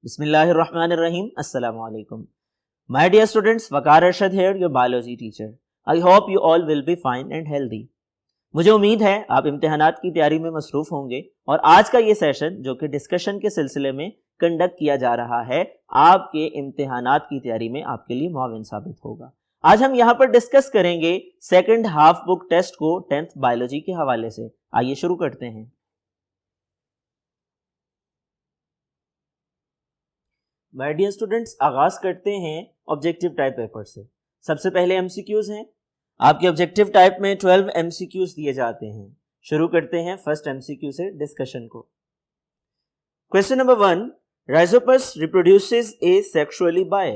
Bismillahirrahmanirrahim. Assalamu alaikum. My dear students, Waqar Arshad here, your biology teacher. I hope you all will be fine and healthy. मुझे उम्मीद है आप इम्तिहानात की तैयारी में मसरूफ़ होंगे और आज का ये सेशन जो कि डिस्कशन के सिलसिले में कंडक्ट किया जा रहा है आपके इम्तिहानात की तैयारी में आपके लिए मुआविन साबित होगा। आज हम यहाँ पर डिस्कस करेंगे सेकंड हाफ बुक टेस्ट को 10th बायोलॉजी के हवाले से। आइए शुरू करते हैं। माय डियर स्टूडेंट्स, आगाज करते हैं ऑब्जेक्टिव टाइप पेपर से। सबसे पहले एमसीक्यूज हैं। आपके ऑब्जेक्टिव टाइप में 12 एमसीक्यूज दिए जाते हैं। शुरू करते हैं फर्स्ट एमसीक्यू से डिस्कशन को। Question number 1, Rhizopus reproduces asexually by.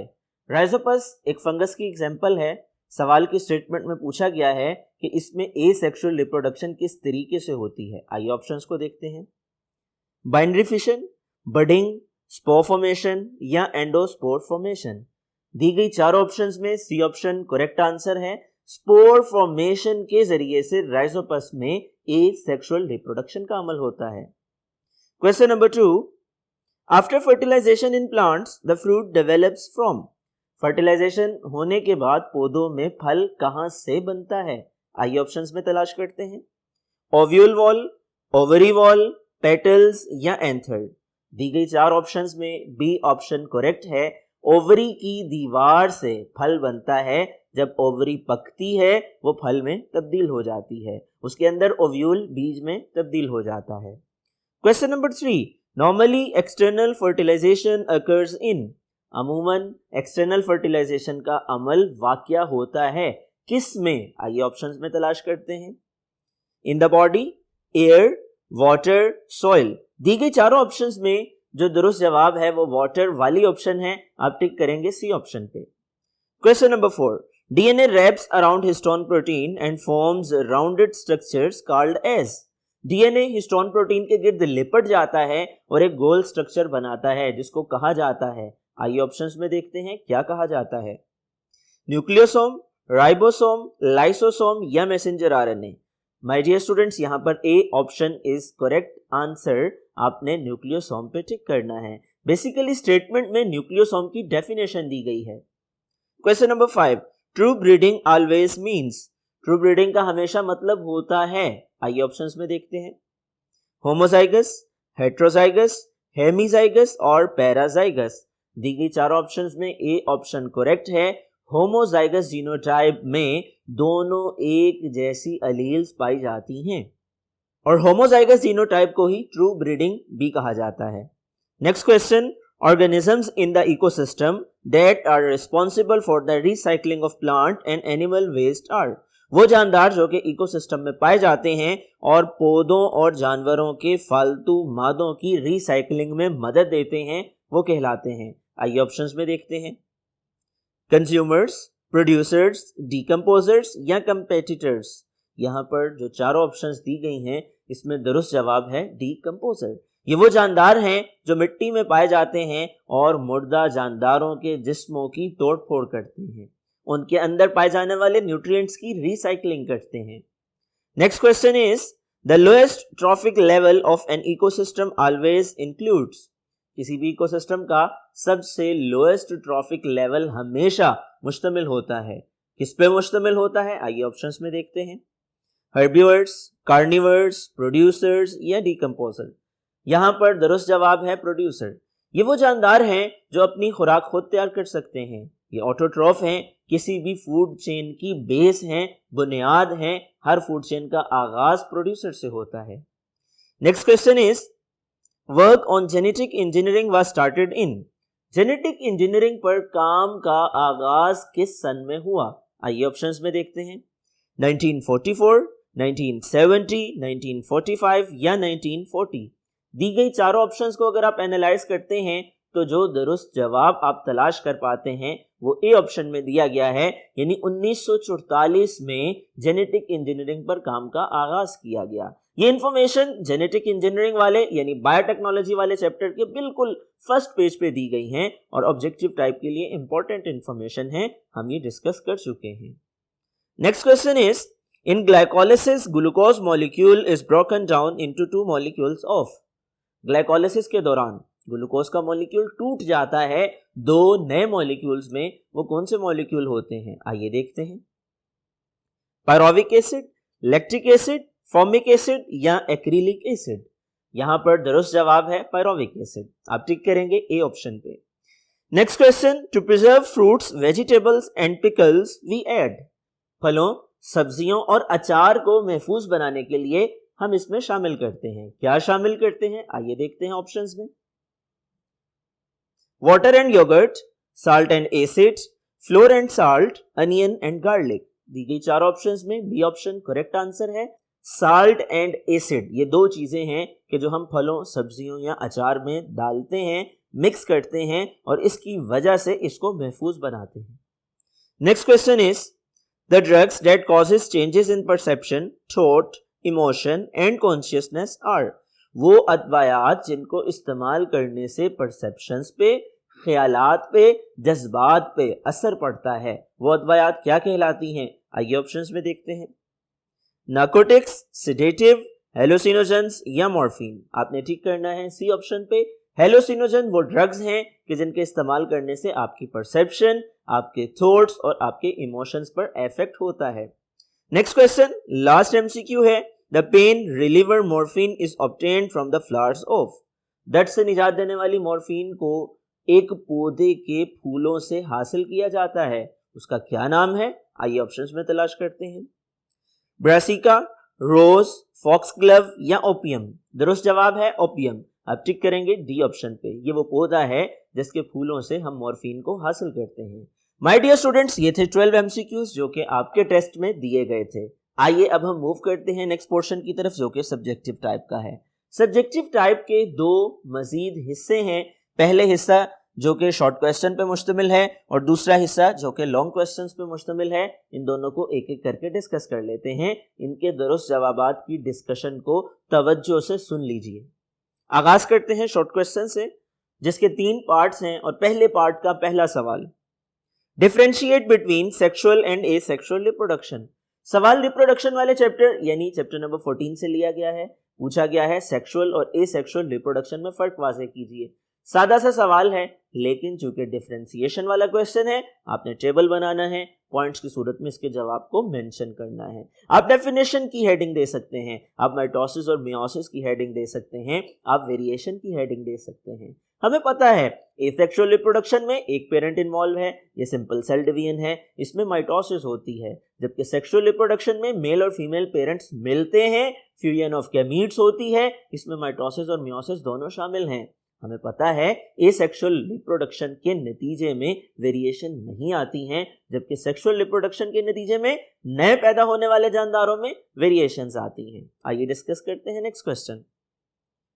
Rhizopus एक फंगस की एग्जांपल है। सवाल की स्टेटमेंट में पूछा गया है कि इसमें एसेक्सुअल रिप्रोडक्शन किस तरीके से होती है। आइए ऑप्शंस को देखते हैं। Binary fission, budding, spore formation या एंडोस्पोर फॉर्मेशन। दी गई चार ऑप्शंस में सी ऑप्शन करेक्ट आंसर है। स्पोर फॉर्मेशन के जरिए से राइजोपस में एसेक्सुअल रिप्रोडक्शन का अमल होता है। Question number 2, after fertilisation in plants the fruit develops from. Fertilisation होने के बाद पौधों में फल कहां से बनता है। आइए ऑप्शंस में तलाश करते हैं। Ovule wall, ovary wall, petals या एंथर। दी गई चार ऑप्शंस में बी ऑप्शन करेक्ट है। ओवरी की दीवार से फल बनता है। जब ओवरी पकती है वो फल में तब्दील हो जाती है। उसके अंदर ओव्यूल बीज में तब्दील हो जाता है। Question number 3, normally external fertilisation occurs in. अमूमन एक्सटर्नल फर्टिलाइजेशन का अमल वाकया होता है किस में। आइए ऑप्शंस में तलाश करते हैं। In the body, air, water, soil. दी गई चारों ऑप्शंस में जो दुरुस्त जवाब है वो वाटर वाली ऑप्शन है। आप टिक करेंगे सी ऑप्शन पे। Question number 4, DNA wraps around histone protein and forms rounded structures called as. DNA histone protein के गिर्द लिपट जाता है और एक गोल स्ट्रक्चर बनाता है जिसको कहा जाता है। आइए ऑप्शंस में देखते हैं क्या कहा जाता है। न्यूक्लियोसोम, राइबोसोम, लाइसोसोम या messenger RNA. My dear students, यहाँ पर A option is correct answer. आपने न्यूक्लियोसोम पे टिक करना है। बेसिकली स्टेटमेंट में न्यूक्लियोसोम की डेफिनेशन दी गई है। Question number 5, true breeding always means. True breeding का हमेशा मतलब होता है। आइए ऑप्शंस में देखते हैं। होमोजाइगस, हेट्रोजाइगस, हेमीजाइगस और पैराजाइगस। दी गई चार ऑप्शंस में ए ऑप्शन करेक्ट है। होमोजाइगस जीनोटाइप में दोनों एक जैसी अलील्स पाई जाती हैं और होमोजाइगस जीनोटाइप को ही ट्रू ब्रीडिंग भी कहा जाता है। Next question, organisms in the ecosystem that are responsible for the recycling of plant and animal waste are. वो जानदार जो कि इकोसिस्टम में पाए जाते हैं और पौधों और जानवरों के फालतू मादों की रिसाइकलिंग में मदद देते हैं वो कहलाते हैं। आइए ऑप्शंस में देखते हैं। कंज्यूमर्स, प्रोड्यूसर्स, डीकम्पोजर्स या कंपेटिटर्स। यहाँ पर जो चारों ऑप्शंस दी गई हैं इसमें दुरुस्त जवाब है डीकम्पोजर। ये वो जानदार हैं जो मिट्टी में पाए जाते हैं और मुर्दा जानदारों के जिस्मों की तोड़ फोड़ करते हैं। उनके अंदर पाए जाने वाले न्यूट्रिएंट्स की रिसाइकलिंग करते हैं। Next question is the lowest trophic level of an ecosystem always includes. किसी भी इकोसिस्टम का सबसे लोएस्ट ट्रॉफिक लेवल हमेशा मुश्तमिल होता है। किस पे मुश्तमिल होता है। आइए ऑप्शंस में देखते हैं। हर्बिवर्स, कार्निवर्स, प्रोड्यूसर्स या डीकम्पोजर। यहाँ पर दुरुस्त जवाब है प्रोड्यूसर। ये वो जानदार हैं जो अपनी खुराक खुद तैयार कर सकते हैं। ये ऑटोट्रॉफ हैं, किसी भी फूड चेन की बेस हैं, बुनियाद हैं। हर फूड चेन का आगाज प्रोड्यूसर से होता है। Next question is work on genetic engineering was started in. Genetic engineering पर काम का आगाज किस सन में हुआ। आइए ऑप्शंस में देखते हैं। 1944, 1970, 1945 या 1940। दी गई चारों ऑप्शंस को अगर आप एनालाइज करते हैं तो जो दुरुस्त जवाब आप तलाश कर पाते हैं वो ए ऑप्शन में दिया गया है, यानी 1944 में जेनेटिक इंजीनियरिंग पर काम का आगाज किया गया। ये इंफॉर्मेशन जेनेटिक इंजीनियरिंग वाले यानी बायोटेक्नोलॉजी वाले चैप्टर के बिल्कुल फर्स्ट पेज पे दी गई हैं और ऑब्जेक्टिव टाइप के लिए इंपॉर्टेंट इंफॉर्मेशन है, हम ये डिस्कस कर चुके हैं। Next question is in glycolysis glucose molecule is broken down into 2 molecules of. Glycolysis के दौरान ग्लूकोज का मॉलिक्यूल टूट जाता है दो नए मॉलिक्यूल्स में, वो कौन से मॉलिक्यूल होते हैं? आइए देखते हैं। Pyruvic acid, lactic acid, formic acid या एक्रिलिक एसिड? यहां पर दुरुस्त जवाब है पायरोविक एसिड। आप टिक करेंगे ए ऑप्शन पे। Next question, to preserve fruits, vegetables and pickles we add. फलों, सब्जियों और अचार को महफूज बनाने के लिए हम इसमें शामिल करते हैं। क्या शामिल करते हैं? आइए देखते हैं ऑप्शंस में। Water and yogurt, salt and acids, flour and salt, onion and garlic. दी गई चार ऑप्शंस में बी ऑप्शन करेक्ट आंसर है। साल्ट एंड एसिड ये दो चीजें हैं कि जो हम फलों, सब्जियों या अचार में डालते हैं, मिक्स करते हैं और इसकी वजह से इसको महफूज बनाते हैं। Next question is the drugs that causes changes in perception, thought, emotion and consciousness are. वो अदवायात जिनको इस्तेमाल करने से परसेप्शंस पे, ख्यालात पे, जज्बात पे असर पड़ता है, वो अदवायात क्या कहलाती हैं? आइए ऑप्शंस में देखते हैं। नार्कोटिक्स, सिडेटिव, हेलोसिनोजेंस या मॉर्फिन? आपने ठीक करना है सी ऑप्शन पे। हेलोसिनोजन वो ड्रग्स हैं कि जिनके इस्तेमाल करने से आपकी परसेप्शन, आपके थॉट्स और आपके इमोशंस पर इफेक्ट होता है। नेक्स्ट क्वेश्चन, लास्ट एमसीक्यू है। The pain reliever morphine is obtained from the flowers of. दर्द से निजात देने वाली मॉर्फिन को एक पौधे के फूलों से हासिल किया जाता है, उसका क्या नाम है? आइए ऑप्शंस में तलाश करते हैं। ब्रासिका, रोज, फॉक्सग्लव या ओपियम? दुरुस्त जवाब है ओपियम। आप टिक करेंगे डी ऑप्शन पे। ये वो पौधा है जिसके फूलों से हम मॉर्फिन को हासिल करते हैं। माय डियर स्टूडेंट्स, ये थे 12 एमसीक्यूज जो कि आपके टेस्ट में दिए गए थे। आइए अब हम मूव करते हैं नेक्स्ट पोर्शन की तरफ जो कि सब्जेक्टिव टाइप का है। सब्जेक्टिव टाइप के दो मजीद हिस्से हैं। पहले हिस्सा जो कि शॉर्ट क्वेश्चन पे मुश्तमिल है और दूसरा हिस्सा जो कि लॉन्ग क्वेश्चंस पे मुश्तमिल है। इन दोनों को एक एक करके डिस्कस कर लेते हैं। इनके दुरुस्त जवाबात की डिस्कशन को तवज्जो से सुन लीजिए। आगाज करते हैं शॉर्ट क्वेश्चन से जिसके 3 पार्ट्स हैं और पहले पार्ट का पहला सवाल, differentiate between sexual and asexual reproduction. सवाल रिप्रोडक्शन वाले चैप्टर यानी चैप्टर नंबर 14 से लिया गया है। पूछा गया है सेक्सुअल और एसेक्सुअल रिप्रोडक्शन में फर्क वाज़ेह कीजिए। सादा सा सवाल है लेकिन चूंकि डिफरेंशिएशन वाला क्वेश्चन है, आपने टेबल बनाना है, पॉइंट्स की सूरत में इसके जवाब को मेंशन करना है। आप डेफिनेशन की हेडिंग दे सकते हैं, आप माइटोसिस और मियोसिस की हेडिंग दे सकते हैं, आप वेरिएशन की हेडिंग दे सकते हैं। हमें पता है एसेक्सुअल रिप्रोडक्शन में एक पेरेंट इन्वॉल्व है, ये सिंपल सेल डिवीजन है, इसमें माइटोसिस होती है। जबकि सेक्सुअल रिप्रोडक्शन में मेल और फीमेल पेरेंट्स मिलते हैं, फ्यूजन ऑफ गैमीट्स होती है, इसमें माइटोसिस और मियोसिस दोनों शामिल हैं। हमें पता है एसेक्सुअल रिप्रोडक्शन के नतीजे में वेरिएशन नहीं आती हैं, जबकि सेक्सुअल रिप्रोडक्शन के नतीजे में नए पैदा होने वाले जानदारों में वेरिएशंस आती हैं। आइए डिस्कस करते हैं next question.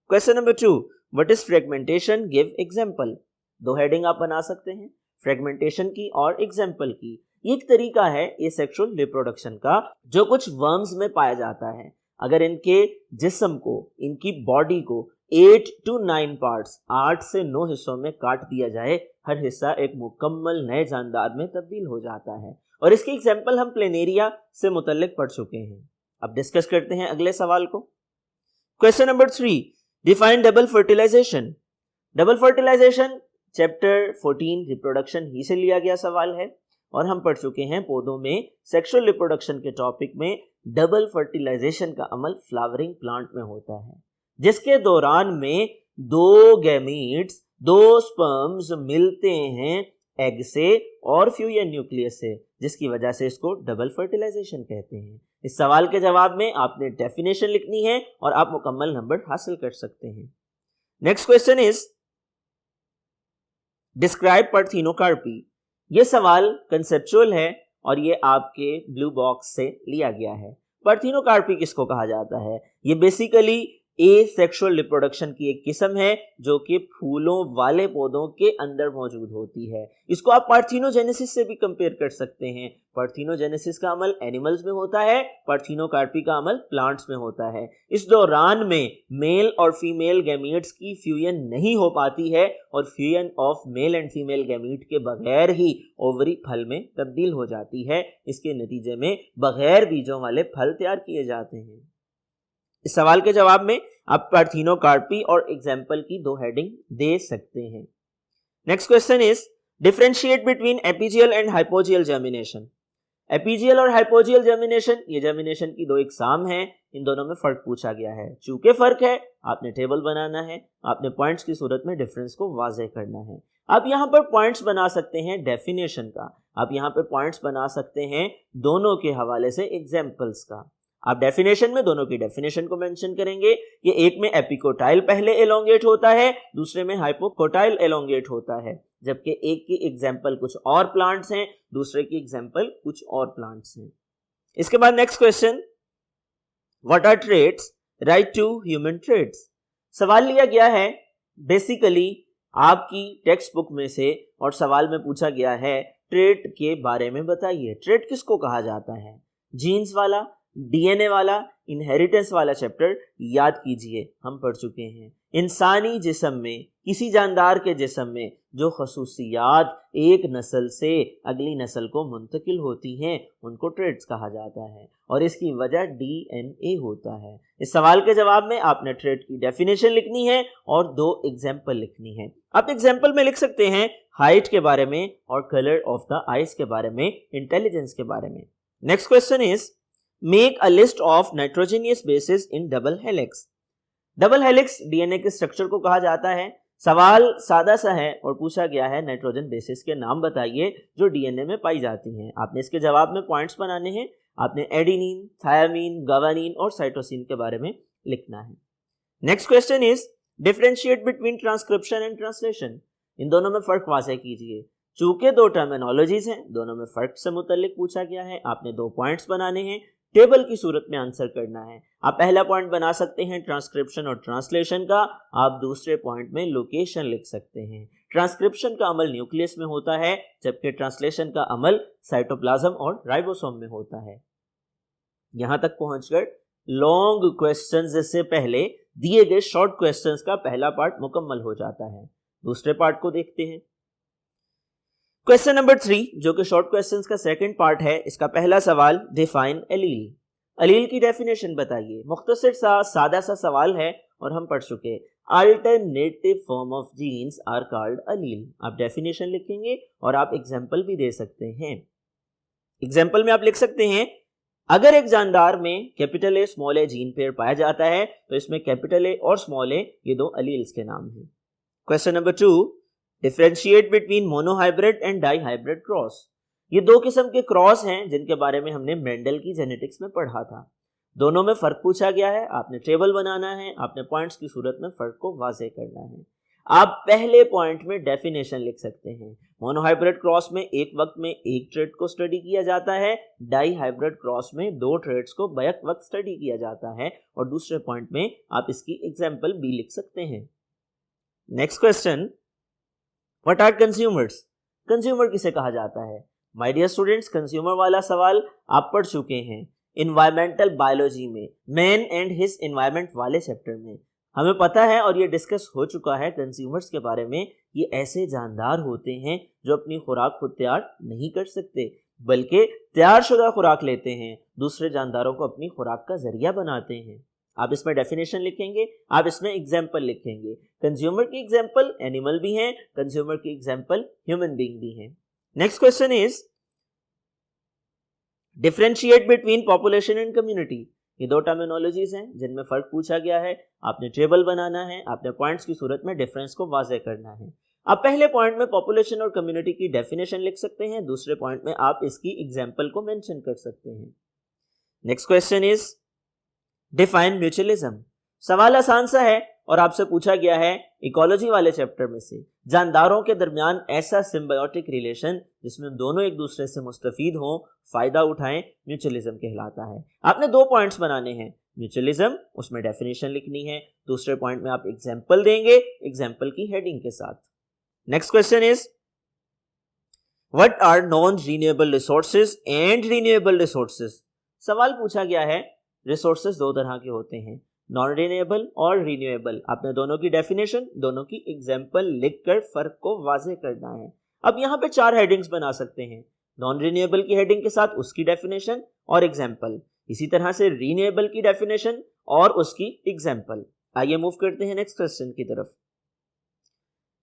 Question number 2, what is fragmentation, give example. दो हेडिंग आप बना सकते हैं, फ्रेगमेंटेशन की और एग्जांपल की। एक तरीका है एसेक्सुअल रिप्रोडक्शन का जो कुछ वर्म्स में पाया जाता है। अगर इनके जिस्म को, इनकी बॉडी को 8 to 9 पार्ट्स, 8 से 9 हिस्सों में काट दिया जाए, हर हिस्सा एक मुकम्मल नए जानदार में तब्दील हो जाता है। और इसके एग्जाम्पल हम प्लेनेरिया से मुतल्लिक पढ़ चुके हैं। अब डिस्कस करते हैं अगले सवाल को। Question number 3, define double fertilisation. Double fertilisation chapter 14 reproduction ही से लिया गया सवाल है और हम पढ़ चुके हैं पौधों में सेक्सुअल रिप्रोडक्शन के टॉपिक में डबल फर्टिलाइजेशन का अमल फ्लावरिंग प्लांट में होता है, जिसके दौरान में 2 गैमीट्स, 2 स्पर्म्स मिलते हैं एग से और फ्यूजन न्यूक्लियस से, जिसकी वजह से इसको डबल फर्टिलाइजेशन कहते हैं। इस सवाल के जवाब में आपने डेफिनेशन लिखनी है और आप मुकम्मल नंबर हासिल कर सकते हैं। Next question is describe parthenocarpy. ये सवाल कंसेप्चुअल है और ये आपके ब्लू बॉक्स से लिया गया है। पार्थेनोकार्पी किसको कहा जाता है? ये बेसिकली एसेक्सुअल रिप्रोडक्शन की एक किस्म है जो कि फूलों वाले पौधों के अंदर मौजूद होती है। इसको आप पार्थेनोजेनेसिस से भी कंपेयर कर सकते हैं। पार्थेनोजेनेसिस का अमल एनिमल्स में होता है, पार्थेनोकार्पी का अमल प्लांट्स में होता है। इस दौरान में मेल और फीमेल गैमीट्स की फ्यूजन नहीं हो पाती है और fusion of male and female gamete के बगैर ही ओवरी फल में तब्दील हो जाती है। इसके नतीजे में बगैर बीजों वाले फल तैयार किए जाते हैं। इस सवाल के जवाब में आप पार्थिनोकार्पी और एग्जाम्पल की 2 हेडिंग दे सकते हैं। Next question is differentiate between epigeal and hypogeal germination. Epigeal और हाइपोजियल जर्मिनेशन, ये जर्मिनेशन की 2 एग्जाम हैं, इन दोनों में फर्क पूछा गया है। चूंकि फर्क है, आपने टेबल बनाना है, आपने पॉइंट्स की सूरत में डिफरेंस को वाज़ेह करना है। आप यहाँ पर पॉइंट्स बना सकते हैं डेफिनेशन का, आप यहाँ पे पॉइंट्स बना सकते हैं दोनों के हवाले से एग्जाम्पल्स का। आप डेफिनेशन में दोनों की डेफिनेशन को मेंशन करेंगे कि एक में एपिकोटाइल पहले एलोंगेट होता है, दूसरे में हाइपोकोटाइल एलोंगेट होता है, जबकि एक की एग्जाम्पल कुछ और प्लांट्स हैं, दूसरे की एग्जाम्पल कुछ और प्लांट्स हैं। इसके बाद next question, what are traits, write two human traits. सवाल लिया गया है बेसिकली आपकी टेक्स्ट बुक में से और सवाल में पूछा गया है ट्रेट के बारे में बताइए। ट्रेट किसको कहा जाता है? जीन्स वाला, डीएनए वाला, इनहेरिटेंस वाला चैप्टर याद कीजिए, हम पढ़ चुके हैं। इंसानी जिस्म में, किसी जानदार के जिस्म में जो खसूसियात एक नस्ल से अगली नस्ल को मुंतकिल होती हैं उनको ट्रेट्स कहा जाता है और इसकी वजह डीएनए होता है। इस सवाल के जवाब में आपने ट्रेट की डेफिनेशन लिखनी है और 2 एग्जाम्पल लिखनी है। आप एग्जाम्पल में लिख सकते हैं हाइट के बारे में और कलर ऑफ द आइज के बारे में, इंटेलिजेंस के बारे में। Next question is make a list of nitrogenous basis in double helix. Double helix DNA के स्ट्रक्चर को कहा जाता है। सवाल सादा सा है और पूछा गया है नाइट्रोजन बेसिस के नाम बताइए जो डीएनए में पाई जाती हैं। आपने इसके जवाब में पॉइंट्स बनाने हैं। आपने एडिनिन, थायामीन, गवानीन और साइटोसिन के बारे में लिखना है। Next question is differentiate between transcription and translation. इन दोनों में फर्क वाज़ेह कीजिए। चूंकि 2 टर्मिनोलॉजीज हैं, दोनों में फर्क से मुतल्लिक पूछा गया है। आपने 2 पॉइंट्स बनाने हैं, टेबल की सूरत में आंसर करना है। आप पहला पॉइंट बना सकते हैं ट्रांसक्रिप्शन और ट्रांसलेशन का, आप दूसरे पॉइंट में लोकेशन लिख सकते हैं। ट्रांसक्रिप्शन का अमल न्यूक्लियस में होता है जबकि ट्रांसलेशन का अमल साइटोप्लाज्म और राइबोसोम में होता है। यहां तक पहुंचकर लॉन्ग क्वेश्चंस से पहले दिए गए शॉर्ट क्वेश्चंस का पहला पार्ट मुकम्मल हो जाता है। दूसरे पार्ट को देखते हैं। क्वेश्चन नंबर 3 जो कि शॉर्ट क्वेश्चंस का सेकंड पार्ट है, इसका पहला सवाल डिफाइन एलील। एलील की डेफिनेशन बताइए। मुख्तसर सा सादा सा सवाल है और हम पढ़ चुके। Alternative form of genes are called allele. आप डेफिनेशन लिखेंगे और आप एग्जाम्पल भी दे सकते हैं। एग्जाम्पल में आप लिख सकते हैं अगर एक जानदार में capital A small A gene pair पाया जाता है तो इसमें कैपिटल ए और स्मॉल ए ये 2 एलील्स के नाम हैं। Question number 2 differentiate between monohybrid and dihybrid cross. ये 2 किस्म के क्रॉस हैं जिनके बारे में हमने मेंडल की जेनेटिक्स में पढ़ा था। दोनों में फर्क पूछा गया है। आपने टेबल बनाना है, आपने पॉइंट्स की सूरत में फर्क को वाज़ेह करना है। आप पहले पॉइंट में डेफिनेशन लिख सकते हैं। मोनोहाइब्रिड क्रॉस में एक वक्त में एक ट्रेट को स्टडी किया जाता है, डाईहाइब्रिड क्रॉस में 2 ट्रेट्स को बैक वक्त स्टडी किया जाता है और दूसरे पॉइंट में आप इसकी एग्जाम्पल भी लिख सकते हैं। Next question, what are consumers. Consumer किसे कहा जाता है? माय डियर स्टूडेंट्स, कंज्यूमर वाला सवाल आप पढ़ चुके हैं इन्वायरमेंटल बायोलॉजी में, मैन एंड हिज एनवायरनमेंट वाले चैप्टर में। हमें पता है और ये डिस्कस हो चुका है कंज्यूमर्स के बारे में। ये ऐसे जानदार होते हैं जो अपनी खुराक खुद तैयार नहीं कर सकते बल्कि तैयारशुदा खुराक लेते हैं, दूसरे जानदारों को अपनी खुराक का जरिया बनाते हैं। आप इसमें डेफिनेशन लिखेंगे, आप इसमें एग्जाम्पल लिखेंगे। कंज्यूमर की एग्जाम्पल एनिमल भी हैं, कंज्यूमर की एग्जाम्पल ह्यूमन बीइंग भी हैं। Next question is differentiate between population and community. ये 2 टर्मिनोलॉजीज हैं जिनमें फर्क पूछा गया है। आपने टेबल बनाना है, आपने पॉइंट्स की सूरत में डिफरेंस को वाज़ेह करना है। आप पहले पॉइंट में पॉपुलेशन और कम्युनिटी की डेफिनेशन लिख सकते हैं, दूसरे पॉइंट में आप इसकी एग्जाम्पल को मेंशन कर सकते हैं। Next question is define mutualism. सवाल आसान सा है और आपसे पूछा गया है इकोलॉजी वाले चैप्टर में से जानदारों के दरमियान ऐसा सिम्बायोटिक रिलेशन जिसमें दोनों एक दूसरे से मुस्तफीद हों, फायदा उठाएं, म्यूचुअलिज्म कहलाता है। आपने 2 पॉइंट्स बनाने हैं। म्यूचुअलिज्म, उसमें डेफिनेशन लिखनी है, दूसरे पॉइंट में आप एग्जाम्पल देंगे, एग्जाम्पल की हेडिंग के साथ। Next question is what are non renewable resources and renewable resources. सवाल पूछा गया है रिसोर्सेज 2 तरह के होते हैं, नॉन रिन्यूएबल और रिन्यूएबल। आपने दोनों की डेफिनेशन, दोनों की एग्जाम्पल लिखकर फर्क को वाज़ेह करना है। अब यहाँ पे 4 हेडिंग्स बना सकते हैं। नॉन रिन्यूएबल की हेडिंग के साथ उसकी डेफिनेशन और एग्जाम्पल, इसी तरह से रिन्यूएबल की डेफिनेशन और उसकी एग्जाम्पल। आइए मूव करते हैं नेक्स्ट क्वेश्चन की तरफ।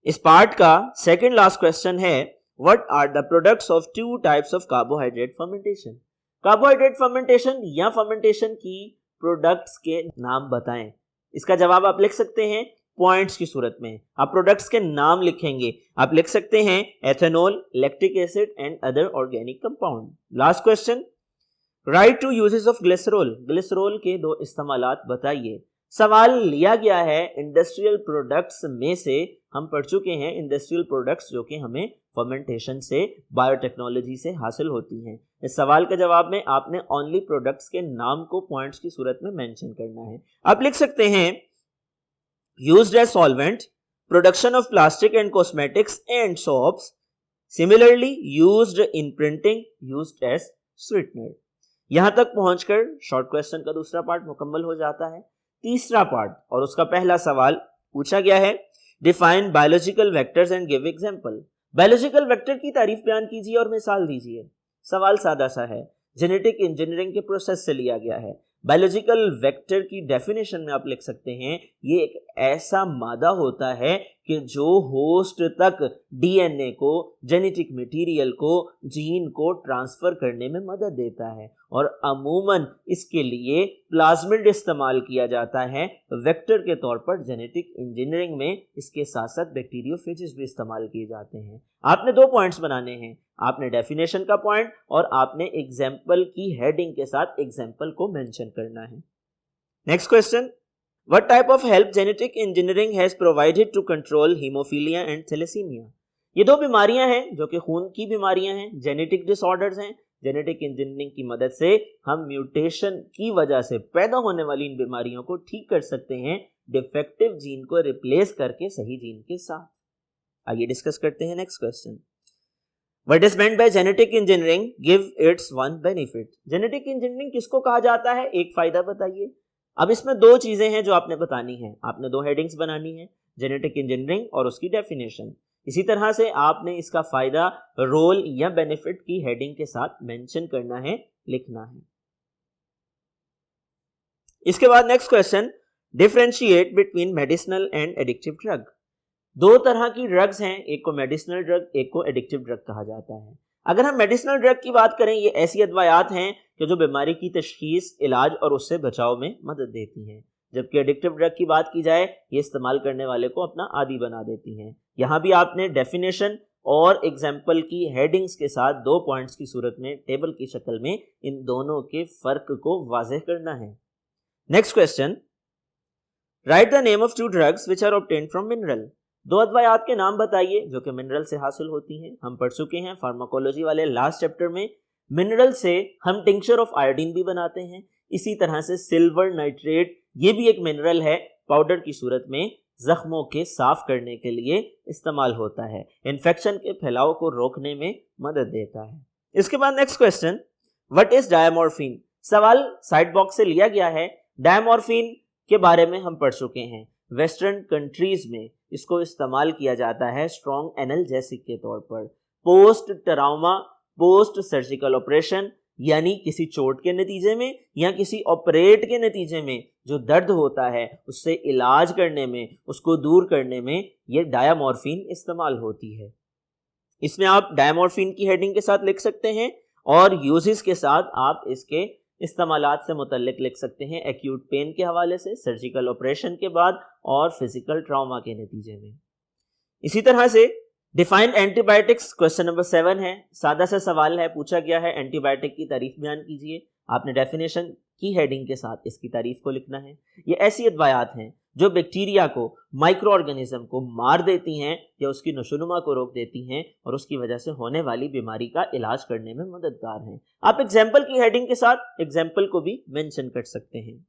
इस पार्ट का सेकंड लास्ट क्वेश्चन है, what are the products of two types of carbohydrate fermentation. Carbohydrate fermentation या फर्मेंटेशन की प्रोडक्ट्स के नाम बताएं। इसका जवाब आप लिख सकते हैं पॉइंट्स की सूरत में। आप प्रोडक्ट्स के नाम लिखेंगे, आप लिख सकते हैं ethanol, lactic acid and other organic compound. Last question, write two uses of glycerol. Glycerol के दो इस्तेमालात बताइए। सवाल लिया गया है इंडस्ट्रियल प्रोडक्ट्स में से। हम पढ़ चुके हैं इंडस्ट्रियल प्रोडक्ट्स जो कि हमें फर्मेंटेशन से, बायोटेक्नोलॉजी से हासिल होती हैं। इस सवाल के जवाब में आपने ओनली प्रोडक्ट्स के नाम को पॉइंट्स की सूरत में मेंशन करना है। आप लिख सकते हैं used as solvent, production of plastic and cosmetics and soaps, similarly used in printing, used as sweetener. यहां तक पहुंचकर शॉर्ट क्वेश्चन का दूसरा पार्ट मुकम्मल हो जाता है। तीसरा पार्ट और उसका पहला सवाल पूछा गया है, define biological vectors and give example. Biological vector की तारीफ बयान कीजिए और मिसाल दीजिए। सवाल सादा सा है, जेनेटिक इंजीनियरिंग के प्रोसेस से लिया गया है। बायोलॉजिकल वेक्टर की डेफिनेशन में आप लिख सकते हैं, ये एक ऐसा मादा होता है कि जो होस्ट तक डीएनए को, जेनेटिक मटेरियल को, जीन को ट्रांसफर करने में मदद देता है। और अमूमन इसके लिए प्लाज्मिड इस्तेमाल किया जाता है वेक्टर के तौर पर। जेनेटिक इंजीनियरिंग में इसके साथ साथ बैक्टीरियोफेजेस भी इस्तेमाल किए जाते हैं। आपने 2 पॉइंट्स बनाने हैं, आपने डेफिनेशन का पॉइंट और आपने एग्जाम्पल की हेडिंग के साथ एग्जाम्पल को मेंशन करना है। Next question, what type of help genetic engineering has provided to control haemophilia and thalassaemia. ये 2 बीमारियां हैं जो कि खून की बीमारियां हैं, जेनेटिक डिसऑर्डर्स हैं। जेनेटिक इंजीनियरिंग की मदद से हम म्यूटेशन की वजह से पैदा होने वाली इन बीमारियों को ठीक कर सकते हैं, डिफेक्टिव जीन को रिप्लेस करके सही जीन के साथ। आइए डिस्कस करते हैं next question, what is meant by genetic engineering, give its one benefit. Genetic engineering किसको कहा जाता है, एक फायदा बताइए। अब इसमें 2 चीजें हैं जो आपने बतानी है, आपने 2 हेडिंग्स बनानी है, जेनेटिक इंजीनियरिंग और उसकी डेफिनेशन। इसी तरह से आपने इसका फायदा, रोल या बेनिफिट की हेडिंग के साथ मेंशन करना है, लिखना है। इसके बाद next question, differentiate between medicinal and addictive drug. 2 तरह की ड्रग्स हैं, एक को मेडिसिनल ड्रग, एक को एडिक्टिव ड्रग कहा जाता है। अगर हम मेडिसिनल ड्रग की बात करें, ये ऐसी अदवायात हैं कि जो बीमारी की तशखीस, इलाज और उससे बचाव में मदद देती हैं। जबकि एडिक्टिव ड्रग की बात की जाए, ये इस्तेमाल करने वाले को अपना आदी बना देती हैं। यहां भी आपने डेफिनेशन और एग्जाम्पल की हेडिंग्स के साथ 2 पॉइंट्स की सूरत में टेबल की शक्ल में इन दोनों के फर्क को वाज़ेह करना है। Next question, write the name of 2 drugs which are obtained from mineral. 2 अदवायात के नाम बताइए जो कि मिनरल से हासिल होती हैं। हम पढ़ चुके हैं फार्माकोलॉजी वाले लास्ट चैप्टर में, मिनरल से हम टिंक्चर ऑफ आयोडीन भी बनाते हैं। इसी तरह से सिल्वर नाइट्रेट, ये भी एक मिनरल है, पाउडर की सूरत में जख्मों के साफ करने के लिए इस्तेमाल होता है, इन्फेक्शन के फैलाव को रोकने में मदद देता है। इसके बाद नेक्स्ट क्वेश्चन, व्हाट इज डायमॉर्फिन। सवाल साइड बॉक्स से लिया गया है। डायमॉर्फिन के बारे में हम पढ़ चुके हैं, वेस्टर्न कंट्रीज में इसको इस्तेमाल किया जाता है स्ट्रॉन्ग एनाल्जेसिक के तौर पर। Post trauma, post surgical operation, यानी किसी चोट के नतीजे में या किसी ऑपरेट के नतीजे में जो दर्द होता है उससे इलाज करने में, उसको दूर करने में ये डायमॉर्फिन इस्तेमाल होती है। इसमें आप डायमॉर्फिन की हेडिंग के साथ लिख सकते हैं और यूजेस के साथ आप इसके इस्तेमालात से मुतल्लिक लिख सकते हैं, एक्यूट पेन के हवाले से, सर्जिकल ऑपरेशन के बाद और फिजिकल ट्रॉमा के नतीजे में। इसी तरह से डिफाइंड एंटीबायोटिक्स, क्वेश्चन नंबर 7 है, सादा सा सवाल है, पूछा गया है एंटीबायोटिक की तारीफ बयान कीजिए। आपने डेफिनेशन की हेडिंग के साथ इसकी तारीफ को लिखना है। ये ऐसी अदवायात हैं जो बैक्टीरिया को, माइक्रो ऑर्गेनिज्म को मार देती हैं या उसकी नशोनुमा को रोक देती हैं और उसकी वजह से होने वाली बीमारी का इलाज करने में मददगार हैं। आप एग्जाम्पल की हेडिंग के साथ एग्जाम्पल को भी मेंशन कर सकते हैं।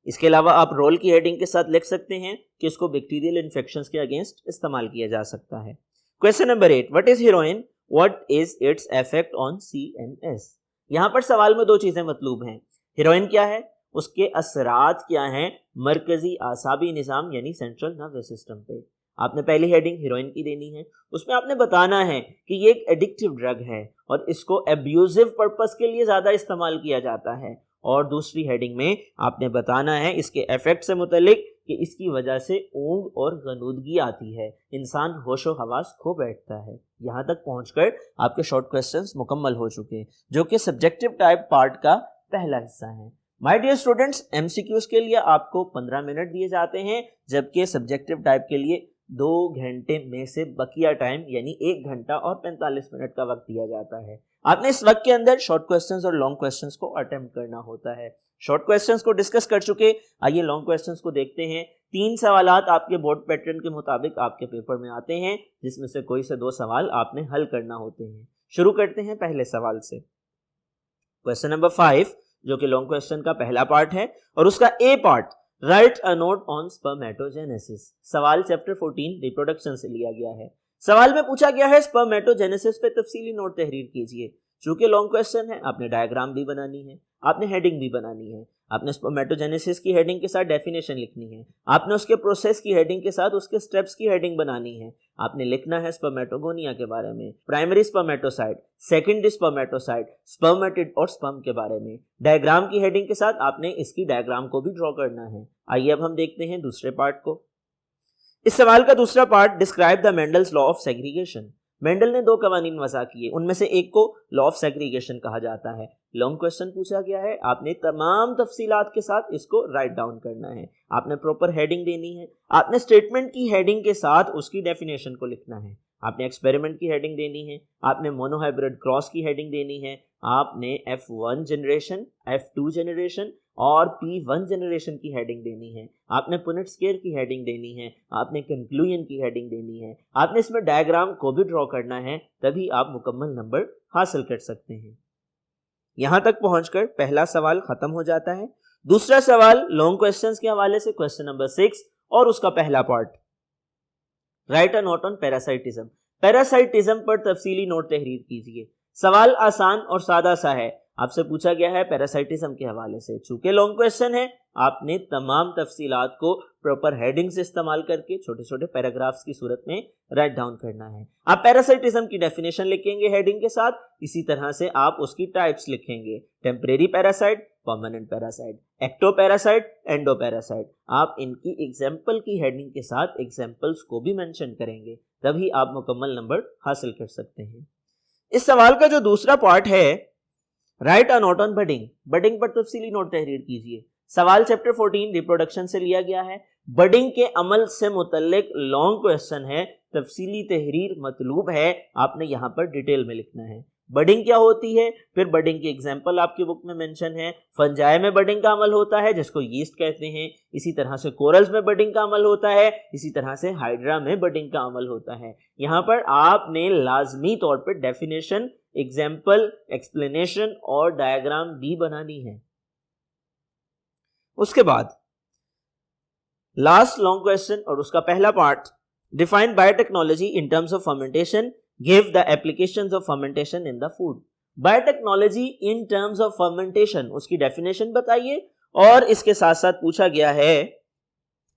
इसके अलावा आप रोल की हेडिंग के साथ लिख सकते हैं कि इसको बैक्टीरियल इन्फेक्शंस के अगेंस्ट इस्तेमाल किया जा सकता है। Question number 8, what is heroine, what is its effect on CNS। यहां पर सवाल में 2 चीजें मतलूब हैं। हीरोइन क्या है, उसके असरात क्या हैं मरकजी आसाबी निज़ाम यानी सेंट्रल नर्वस सिस्टम पे। आपने पहली हेडिंग हीरोइन की देनी है, उसमें आपने बताना है कि ये एक एडिक्टिव ड्रग है और इसको एब्यूजिव पर्पस के लिए ज़्यादा इस्तेमाल किया जाता है और दूसरी हेडिंग में आपने बताना है इसके इफेक्ट से मुतल्लिक कि इसकी वजह से ऊंग और गनूदगी आती है, इंसान होशो हवास खो बैठता है। यहाँ तक पहुंचकर आपके शॉर्ट क्वेश्चंस मुकम्मल हो चुके हैं, जो कि सब्जेक्टिव टाइप पार्ट का पहला हिस्सा है। माय डियर स्टूडेंट्स, एमसीक्यूज के लिए आपको 15 मिनट दिए जाते हैं, जबकि सब्जेक्टिव टाइप के लिए 2 घंटे में से बकिया टाइम यानी 1 घंटा और 45 मिनट का वक्त दिया जाता है। आपने इस वक्त के अंदर शॉर्ट क्वेश्चंस और लॉन्ग क्वेश्चंस को अटेम्प्ट करना होता है। शॉर्ट क्वेश्चंस को डिस्कस कर चुके, आइए लॉन्ग क्वेश्चंस को देखते हैं। 3 सवालात आपके बोर्ड पैटर्न के मुताबिक आपके पेपर में आते हैं, जिसमें से कोई से 2 सवाल आपने हल करना होते हैं। शुरू करते हैं पहले सवाल से। क्वेश्चन नंबर 5 जो कि लॉन्ग क्वेश्चन का पहला पार्ट है और उसका A part, write a note on spermatogenesis. सवाल चैप्टर 14 रिप्रोडक्शन से लिया गया है। सवाल में पूछा गया है स्पर्मेटोजेनेसिस पे तफसीली नोट तहरीर कीजिए। चूंकि लॉन्ग क्वेश्चन है, आपने डायग्राम भी बनानी है, आपने हेडिंग भी बनानी है। आपने स्पर्मेटोजेनेसिस की हेडिंग के साथ डेफिनेशन लिखनी है, आपने उसके प्रोसेस की हेडिंग के साथ उसके स्टेप्स की हेडिंग बनानी है। आपने लिखना है स्पर्मेटोगोनिया के बारे में, primary spermatocyte, secondary spermatocyte, spermatid और स्पर्म के बारे में। डायग्राम की हेडिंग के साथ आपने इसकी डायग्राम को भी ड्रॉ करना है। आइए अब हम देखते हैं दूसरे पार्ट को। इस सवाल का दूसरा part, describe the Mendel's law of segregation. Mendel ने 2 कवानीन वज़ा किए, उनमें से एक को लॉ ऑफ सेग्रीगेशन कहा जाता है। लॉन्ग क्वेश्चन पूछा गया है, आपने तमाम तफसीलात के साथ इसको राइट डाउन करना है। आपने प्रॉपर हेडिंग देनी है, आपने स्टेटमेंट की हेडिंग के साथ उसकी डेफिनेशन को लिखना है, आपने एक्सपेरिमेंट की हेडिंग देनी है, आपने मोनोहाइब्रिड क्रॉस की हेडिंग देनी है, आपने F1 जनरेशन, F2 जनरेशन और P1 जनरेशन की हेडिंग देनी है, आपने पुनेट स्केयर की हेडिंग देनी है, आपने कंक्लूजन की हेडिंग देनी है, आपने इसमें डायग्राम को भी ड्रॉ करना है, तभी आप मुकम्मल नंबर हासिल कर सकते हैं। यहां तक पहुंचकर पहला सवाल खत्म हो जाता है। दूसरा सवाल लॉन्ग क्वेश्चंस के हवाले से क्वेश्चन नंबर 6 और उसका पहला part, write a note on parasitism. Parasitism पर तफसीली नोट तहरीर कीजिए। सवाल आसान और सादा सा है, आपसे पूछा गया है पैरासाइटिज्म के हवाले से। चूंकि लॉन्ग क्वेश्चन है, आपने तमाम तफसीलात को प्रॉपर हेडिंग से इस्तेमाल करके छोटे छोटे पैराग्राफ्स की सूरत में राइट डाउन करना है। आप पैरासाइटिज्म की डेफिनेशन लिखेंगे हेडिंग के साथ, इसी तरह से आप उसकी टाइप्स लिखेंगे, temporary parasite, permanent parasite, ectoparasite, endoparasite. आप इनकी एग्जाम्पल की हेडिंग के साथ एग्जाम्पल्स को भी मेंशन करेंगे, तभी आप मुकम्मल नंबर हासिल कर सकते हैं। इस सवाल का जो दूसरा पार्ट है, right a note on budding. Budding पर तफसीली नोट तहरीर कीजिए। सवाल चैप्टर 14 रिप्रोडक्शन से लिया गया है। बडिंग के अमल से मुतल्लिक लॉन्ग क्वेश्चन है, तफसीली तहरीर मतलूब है, आपने यहाँ पर डिटेल में लिखना है। बडिंग क्या होती है, फिर बडिंग की एग्जाम्पल आपकी बुक में मेंशन है। फंजाई में बडिंग का अमल होता है जिसको यीस्ट कहते हैं, इसी तरह से कोरल्स में बडिंग का अमल होता है, इसी तरह से हाइड्रा में बडिंग का अमल होता है। यहाँ पर आपने लाजमी तौर पर डेफिनेशन, एग्जाम्पल, एक्सप्लेनेशन और डायग्राम भी बनानी है। उसके बाद लास्ट लॉन्ग क्वेश्चन और उसका पहला part, define biotechnology in terms of fermentation, give the applications of fermentation in the food. Biotechnology in terms of fermentation, उसकी डेफिनेशन बताइए, और इसके साथ साथ पूछा गया है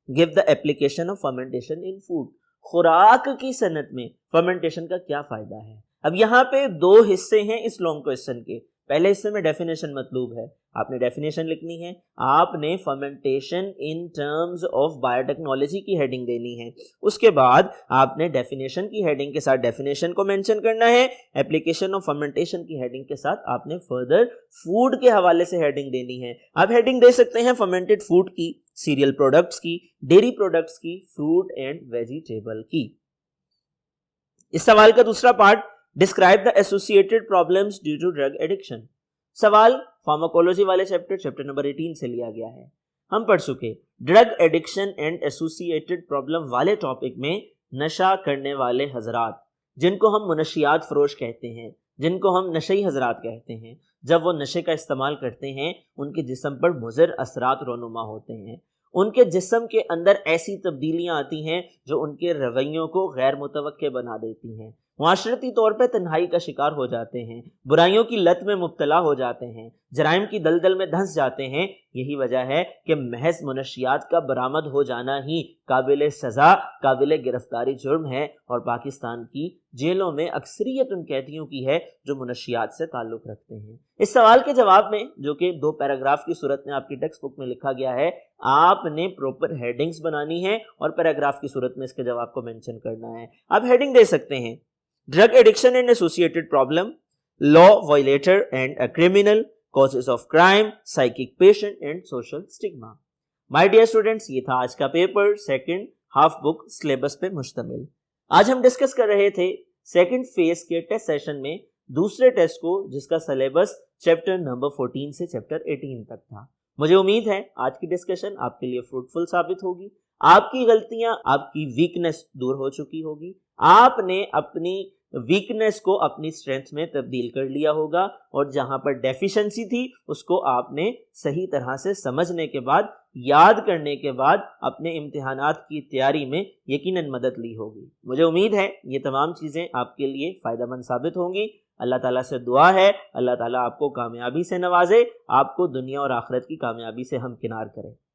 give the application of fermentation in food. खुराक की सनत में फर्मेंटेशन का क्या फायदा है। अब यहाँ पे 2 हिस्से हैं इस लॉन्ग क्वेश्चन के। पहले हिस्से में डेफिनेशन मतलूब है, आपने डेफिनेशन लिखनी है, आपने fermentation in terms of biotechnology की हेडिंग देनी है। उसके बाद आपने डेफिनेशन की हेडिंग के साथ डेफिनेशन को मेंशन करना है, एप्लीकेशन ऑफ फर्मेंटेशन की हेडिंग के साथ आपने फर्दर फूड के हवाले से हेडिंग देनी है। आप हेडिंग दे सकते हैं फर्मेंटेड फूड की, सीरियल प्रोडक्ट्स की, डेयरी प्रोडक्ट्स की, फ्रूट एंड वेजिटेबल की। इस सवाल का दूसरा part, describe the associated problems due to drug addiction. सवाल फार्माकोलॉजी वाले चैप्टर नंबर 18 से लिया गया है। हम पढ़ चुके drug addiction and associated problem वाले टॉपिक में नशा करने वाले हजरात, जिनको हम मुनशियात फरोश कहते हैं, जिनको हम नशई हजरात कहते हैं, जब वो नशे का इस्तेमाल करते हैं उनके जिस्म पर मुज़र असरात रोनुमा होते हैं। उनके जिस्म के अंदर ऐसी तब्दीलियां आती हैं जो उनके रवैयों को गैर मुतवक्के बना देती हैं। माशरती तौर पर तन्हाई का शिकार हो जाते हैं, बुराइयों की लत में मुब्तला हो जाते हैं, जराइम की दलदल में धंस जाते हैं। यही वजह है कि महज मुनशियात का बरामद हो जाना ही काबिल सज़ा, काबिल गिरफ्तारी जुर्म है और पाकिस्तान की जेलों में अक्सरियत उन कैदियों की है जो मुनशियात से ताल्लुक़ रखते हैं। इस सवाल के जवाब में, जो कि 2 पैराग्राफ की सूरत में आपकी टेक्स्ट बुक में लिखा गया है, आपने प्रॉपर हेडिंग्स बनानी है और पैराग्राफ की सूरत में इसके जवाब को मेंशन करना है। आप हेडिंग दे सकते हैं, drug addiction and associated problem, law violator and a criminal, causes of crime, psychic patient and social stigma. My dear students, ये था आज का paper second half book syllabus पे मुश्तमिल। आज हम डिस्कस कर रहे थे सेकंड फेज के टेस्ट सेशन में दूसरे टेस्ट को, जिसका सिलेबस चैप्टर नंबर 14 से चैप्टर 18 तक था। मुझे उम्मीद है आज की डिस्कशन आपके लिए फ्रूटफुल साबित होगी, आपकी गलतियां, आपकी वीकनेस दूर हो चुकी होगी, आपने अपनी वीकनेस को अपनी स्ट्रेंथ में तब्दील कर लिया होगा और जहां पर डेफिशिएंसी थी उसको आपने सही तरह से समझने के बाद, याद करने के बाद अपने इम्तिहानात की तैयारी में यकीनन मदद ली होगी। मुझे उम्मीद है ये तमाम चीज़ें आपके लिए फ़ायदेमंद साबित होंगी। अल्लाह ताला से दुआ है, अल्लाह ताला आपको कामयाबी से नवाजे, आपको दुनिया और आखिरत की कामयाबी से हमकिनार करे।